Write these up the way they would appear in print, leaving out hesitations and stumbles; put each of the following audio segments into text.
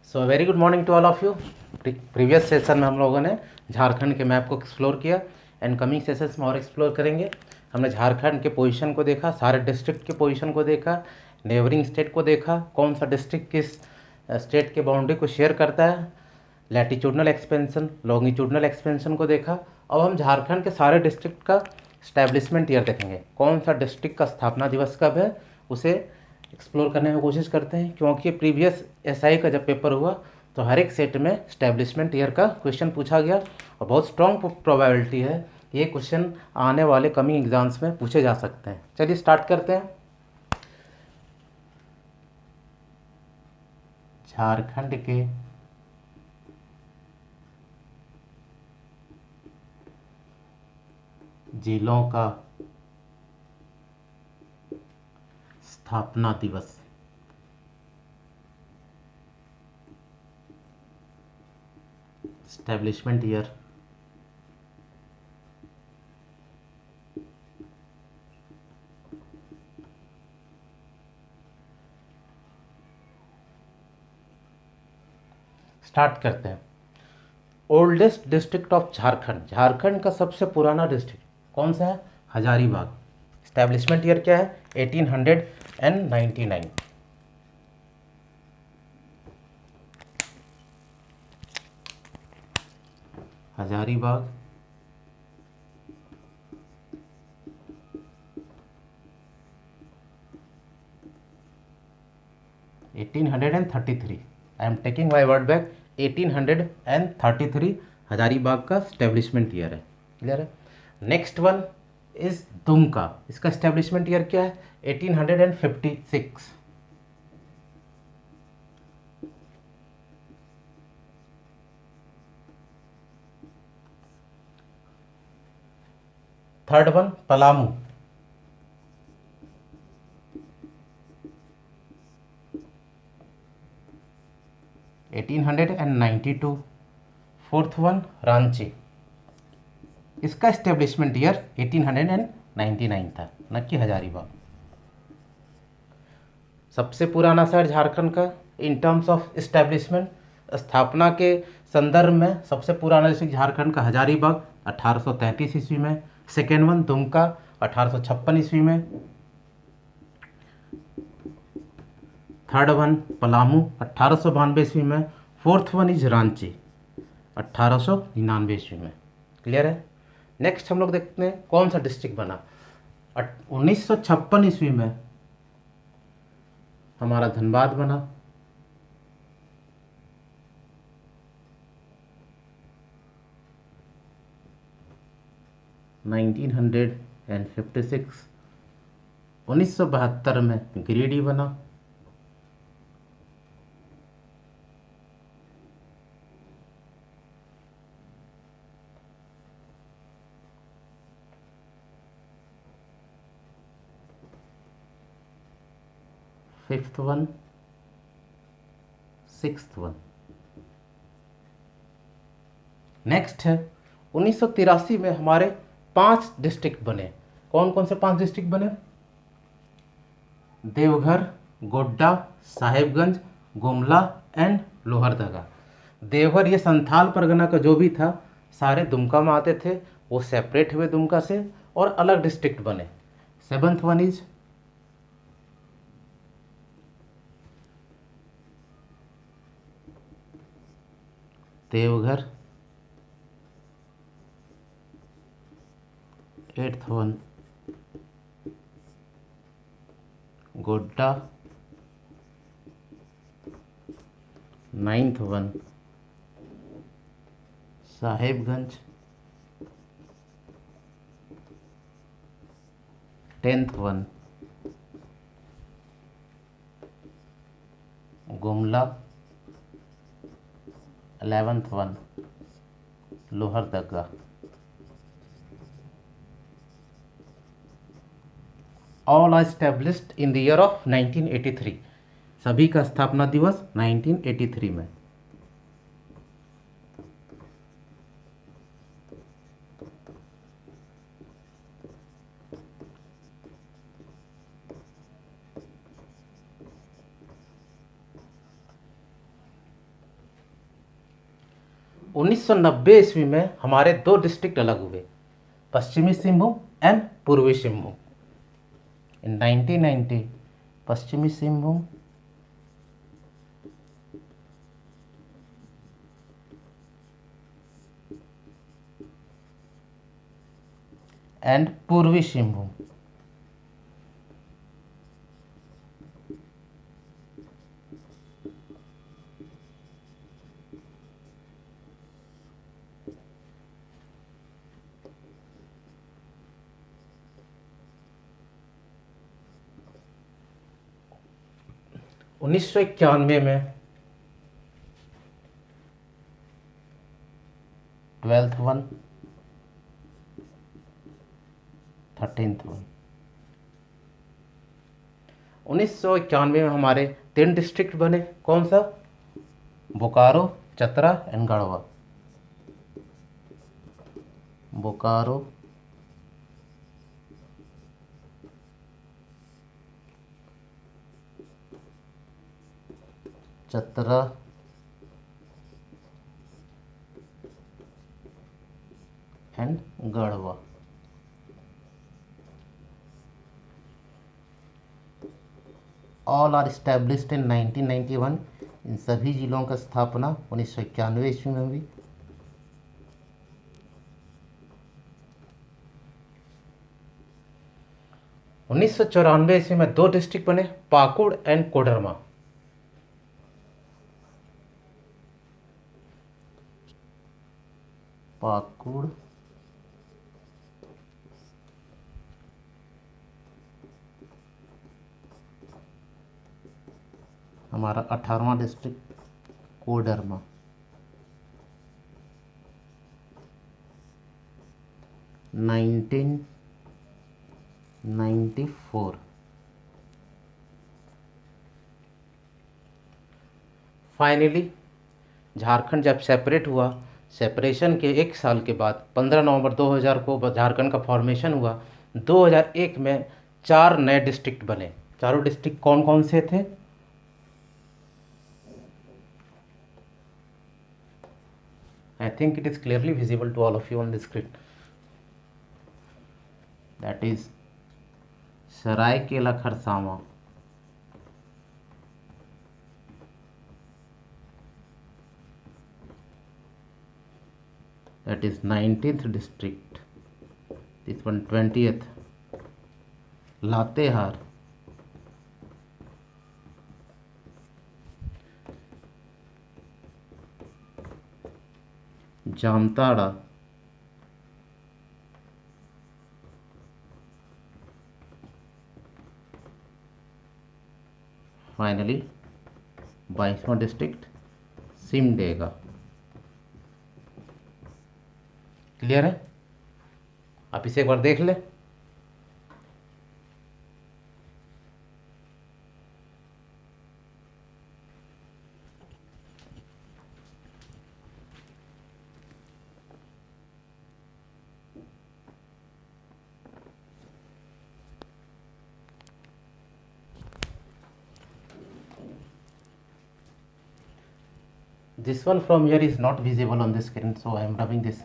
So very good morning to all of you. Previous session में हम लोगों ने झारखंड के मैप को एक्सप्लोर किया एंड कमिंग सेशंस में और एक्सप्लोर करेंगे। हमने झारखंड के पोजीशन को देखा, सारे डिस्ट्रिक्ट के पोजीशन को देखा, नेबरिंग स्टेट को देखा, कौन सा डिस्ट्रिक्ट किस स्टेट के बाउंड्री को शेयर करता है, लैटिट्यूडनल एक्सपेंशन लॉन्गिट्यूडनल एक्सपेंशन को देखा। अब हम झारखंड के सारे डिस्ट्रिक्ट का स्टैब्लिशमेंट ईयर देखेंगे, कौन सा डिस्ट्रिक्ट का स्थापना दिवस कब है उसे एक्सप्लोर करने की कोशिश करते हैं। क्योंकि प्रीवियस एसआई का जब पेपर हुआ तो हर एक सेट में स्टैब्लिशमेंट ईयर का क्वेश्चन पूछा गया और बहुत स्ट्रॉन्ग प्रोबेबिलिटी है ये क्वेश्चन आने वाले कमिंग एग्जाम्स में पूछे जा सकते हैं। चलिए स्टार्ट करते हैं। झारखंड के जिलों का स्थापना दिवस। स्टैब्लिशमेंट ईयर स्टार्ट करते हैं। Oldest district of Jharkhand, Jharkhand का सबसे पुराना डिस्ट्रिक्ट कौन सा है? हजारीबाग। स्टैब्लिशमेंट ईयर क्या है? 1899। Hazaribagh 1833। I am taking my word back, 1833 Hazaribagh का स्टैब्लिशमेंट ईयर है। क्लियर है? नेक्स्ट वन इज दुमका, इसका स्टैब्लिशमेंट ईयर क्या है? 1856। Third one Palamu, 1892। Fourth one Ranchi, इसका स्टेब्लिशमेंट ईयर 1899 था, न कि हजारीबाग। सबसे पुराना शहर झारखंड का इन टर्म्स ऑफ इस्टेब्लिशमेंट, स्थापना के संदर्भ में सबसे पुराना डिस्ट्रिक्ट झारखंड का हजारीबाग 1833 ईस्वी में। सेकेंड वन दुमका 1856 ईस्वी में। थर्ड वन पलामू 1892 ईस्वी में। फोर्थ वन इज रांची 1899 ईस्वी में। क्लियर है? नेक्स्ट हम लोग देखते हैं कौन सा डिस्ट्रिक्ट बना। 1956 ईस्वी में हमारा धनबाद बना। नाइनटीन 1972 में गिरिडीह बना। Fifth one, sixth one. Next है 1983 में हमारे 5 डिस्ट्रिक्ट बने। कौन कौन से 5 डिस्ट्रिक्ट बने? देवघर, गोड्डा, साहेबगंज, गुमला एंड लोहरदगा। देवघर ये संथाल परगना का जो भी था सारे दुमका में आते थे, वो सेपरेट हुए दुमका से और अलग डिस्ट्रिक्ट बने। Seventh one is Deoghar. Eighth one Godda. Ninth one Sahebganj. 10th one Gumla. 11th one Lohardaga. All are established in the year of 1983। सभी का स्थापना दिवस 1983 में। 1990 ईस्वी में हमारे दो डिस्ट्रिक्ट अलग हुए, पश्चिमी सिंहभूम एंड पूर्वी सिंहभूम। इन 1990 पश्चिमी सिंहभूम एंड पूर्वी सिंहभूम। उन्नीस सौ इक्यानवे में 12th वन, 13th वन। 1991 में हमारे 3 डिस्ट्रिक्ट बने, कौन सा? Bokaro, Chatra and Garhwa. Bokaro, Chatra and Garhwa. All are established in 1991। इन सभी जिलों का स्थापना 1991 ईस्वी में हुई। उन्नीस सौ चौरानवे ईस्वी में 2 डिस्ट्रिक्ट बने, पाकुड़ एंड कोडरमा। पाकुड़ हमारा 18वां डिस्ट्रिक्ट, कोडरमा 1994। फाइनली झारखंड जब सेपरेट हुआ, सेपरेशन के 1 साल के बाद 15 नवंबर 2000 को झारखंड का फॉर्मेशन हुआ। 2001 में 4 नए डिस्ट्रिक्ट बने। चारों डिस्ट्रिक्ट कौन कौन से थे? I think it is clearly visible to all of you on the screen. That is Seraikela Kharsawan, that is 19th district. This one 20th. Latehar, Jamtara, finally 22वां डिस्ट्रिक्ट सिमडेगा। क्लियर है? आप इसे एक बार देख लें। This one from here is not visible on the screen, so I am rubbing this.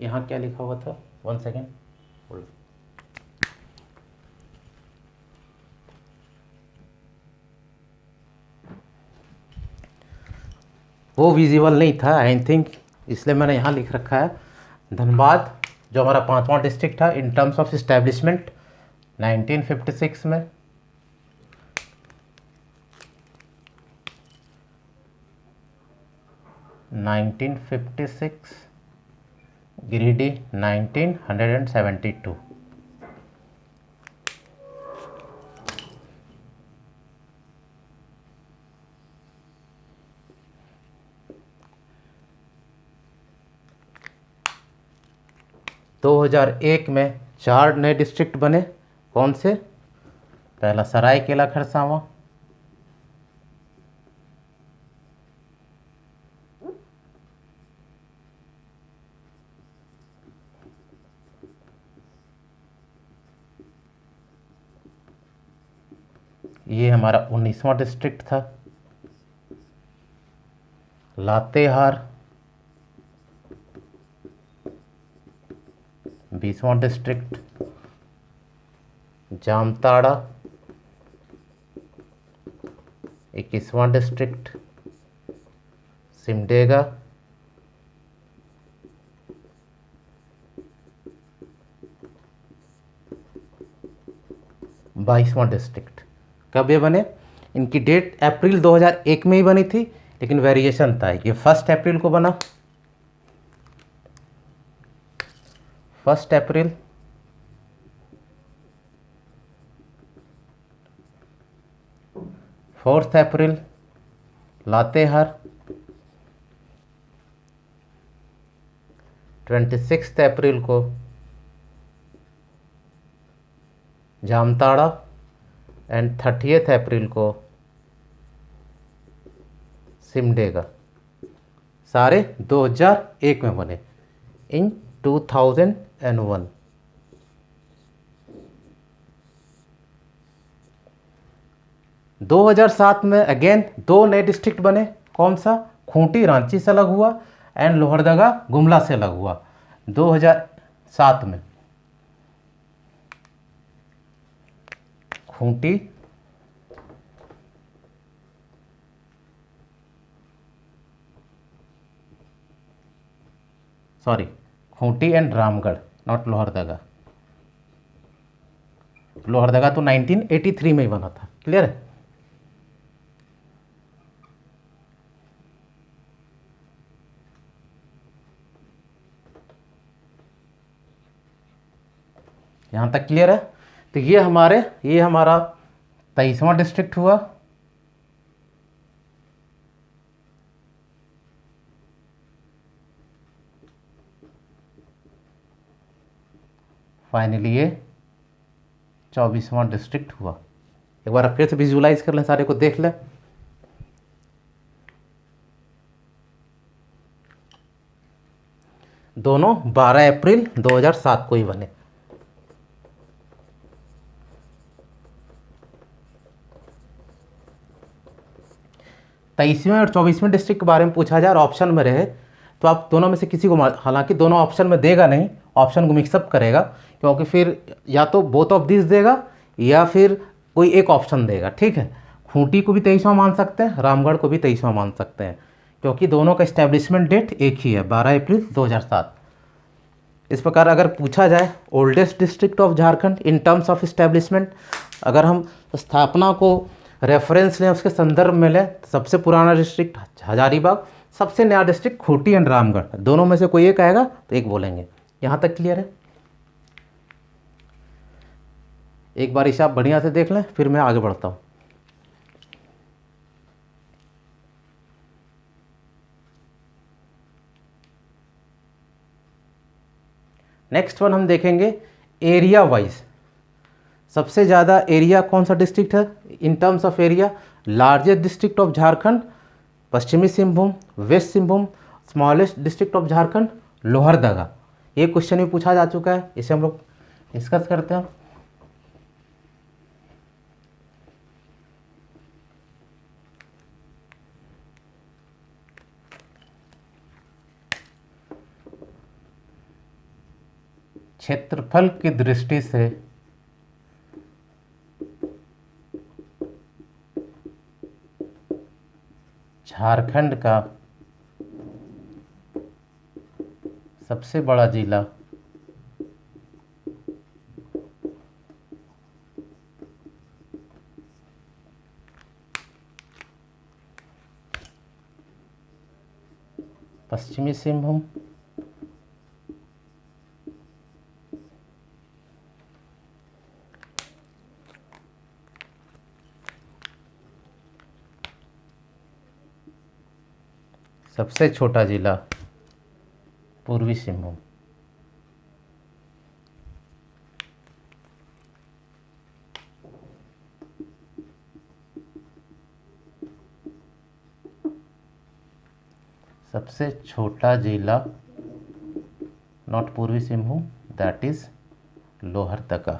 यहाँ क्या लिखा हुआ था? 1 सेकेंड होल्ड। वो विजिबल नहीं था आई थिंक, इसलिए मैंने यहाँ लिख रखा है। धनबाद जो हमारा 5वां डिस्ट्रिक्ट था इन टर्म्स ऑफ इस्टेब्लिशमेंट 1956 में। गिरिडीह 1972। दो 2001 में 4 नए डिस्ट्रिक्ट बने, कौन से? पहला सरायकेला खरसावां, ये हमारा 19वां डिस्ट्रिक्ट था। लातेहार 20वां डिस्ट्रिक्ट। जामताड़ा 21वां डिस्ट्रिक्ट। सिमडेगा 22वां डिस्ट्रिक्ट। कब ये बने? इनकी डेट अप्रैल 2001 में ही बनी थी, लेकिन वेरिएशन था। ये 1 अप्रैल को बना, 1 अप्रैल। Fourth April Latehar. 26 अप्रैल को जामताड़ा एंड 30 अप्रैल को सिमडेगा। सारे 2001 में बने, इन 2001। दो 2007 में अगेन 2 नए डिस्ट्रिक्ट बने। कौन सा? खूंटी रांची से अलग हुआ एंड लोहरदगा गुमला से अलग हुआ 2007 में। Khunti Khunti and Ramgarh, not Lohardaga. लोहरदगा तो 1983 में ही बना था। क्लियर है? यहाँ तक क्लियर है? तो ये हमारा 23वां डिस्ट्रिक्ट हुआ। फाइनली ये 24वां डिस्ट्रिक्ट हुआ। एक बार फिर से विजुलाइज कर लें, सारे को देख लें। दोनों 12 अप्रैल 2007 को ही बने। तेईसवें और 24वें डिस्ट्रिक्ट के बारे में पूछा जाए और ऑप्शन में रहे तो आप दोनों में से किसी को, हालांकि दोनों ऑप्शन में देगा नहीं, ऑप्शन को मिक्सअप करेगा, क्योंकि फिर या तो बोथ ऑफ दिस देगा या फिर कोई एक ऑप्शन देगा। ठीक है? खूंटी को भी 23वां मान सकते हैं, रामगढ़ को भी 23वां मान सकते हैं, क्योंकि दोनों का इस्टेब्लिशमेंट डेट एक ही है, 12 अप्रैल 2007। इस प्रकार अगर पूछा जाए oldest district of Jharkhand in terms of establishment, अगर हम स्थापना को रेफरेंस लें, उसके संदर्भ में लें, सबसे पुराना डिस्ट्रिक्ट हजारीबाग, सबसे नया डिस्ट्रिक्ट खूंटी एंड रामगढ़। दोनों में से कोई एक आएगा तो एक बोलेंगे। यहाँ तक क्लियर है? एक बार इसे आप बढ़िया से देख लें, फिर मैं आगे बढ़ता हूँ। नेक्स्ट वन हम देखेंगे एरिया वाइज। सबसे ज़्यादा एरिया कौन सा डिस्ट्रिक्ट है in terms of area? Largest district of Jharkhand पश्चिमी Singhbhum, west Singhbhum. Smallest district of Jharkhand Lohardaga. ये क्वेश्चन भी पूछा जा चुका है, इसे हम लोग डिस्कस करते हैं। क्षेत्रफल की दृष्टि से झारखंड का सबसे बड़ा जिला पश्चिमी सिंहभूम, सबसे छोटा जिला पूर्वी सिंहभूम। सबसे छोटा जिला नॉट पूर्वी सिंहभूम, दैट इज लोहरदगा।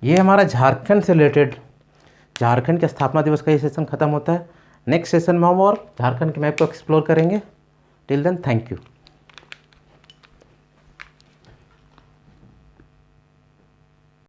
ये हमारा झारखंड से रिलेटेड झारखंड के स्थापना दिवस का ये सेशन खत्म होता है। नेक्स्ट सेशन में हम और झारखंड के मैप को एक्सप्लोर करेंगे। Till then thank you.